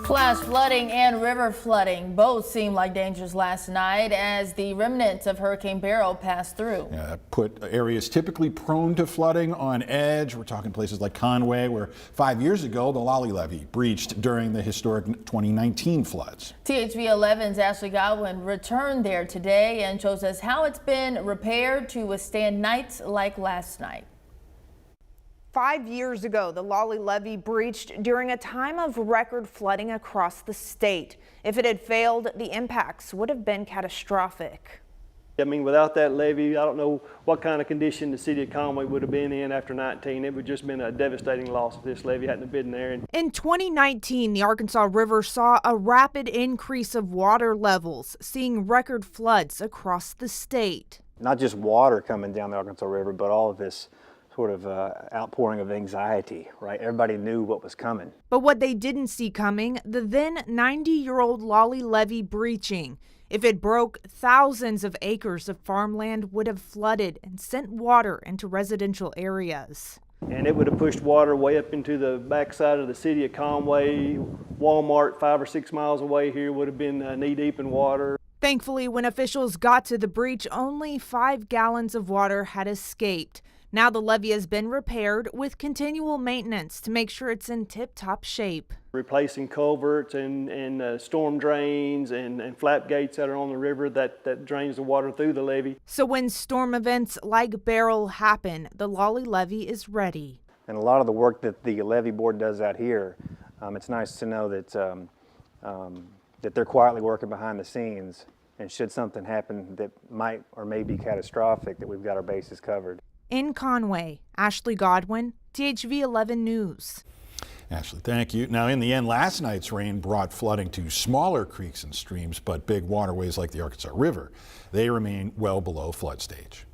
Flash flooding and river flooding both seemed like dangers last night as the remnants of Hurricane Beryl passed through. Put areas typically prone to flooding on edge. We're talking places like Conway, where 5 years ago the Lollie Levee breached during the historic 2019 floods. THV 11's Ashley Godwin returned there today and shows us how it's been repaired to withstand nights like last night. 5 years ago, the Lollie Levee breached during a time of record flooding across the state. If it had failed, the impacts would have been catastrophic. I mean, without that levee, I don't know what kind of condition the city of Conway would have been in after 19. It would just been a devastating loss if this levee hadn't been there. In 2019, the Arkansas River saw a rapid increase of water levels, seeing record floods across the state. Not just water coming down the Arkansas River, but all of this sort of outpouring of anxiety, right? Everybody knew what was coming. But what they didn't see coming, the then 90-year-old Lollie Levee breaching. If it broke, thousands of acres of farmland would have flooded and sent water into residential areas. And it would have pushed water way up into the backside of the city of Conway. Walmart 5 or 6 miles away here would have been knee-deep in water. Thankfully, when officials got to the breach, only 5 gallons of water had escaped. Now the levee has been repaired with continual maintenance to make sure it's in tip-top shape. Replacing culverts and storm drains and flap gates that are on the river that drains the water through the levee. So when storm events like Beryl happen, the Lollie Levee is ready. And a lot of the work that the levee board does out here, it's nice to know that, that they're quietly working behind the scenes, and should something happen that might or may be catastrophic, that we've got our bases covered. In Conway, Ashley Godwin, THV 11 News. Ashley, thank you. Now, in the end, last night's rain brought flooding to smaller creeks and streams, but big waterways like the Arkansas River, they remain well below flood stage.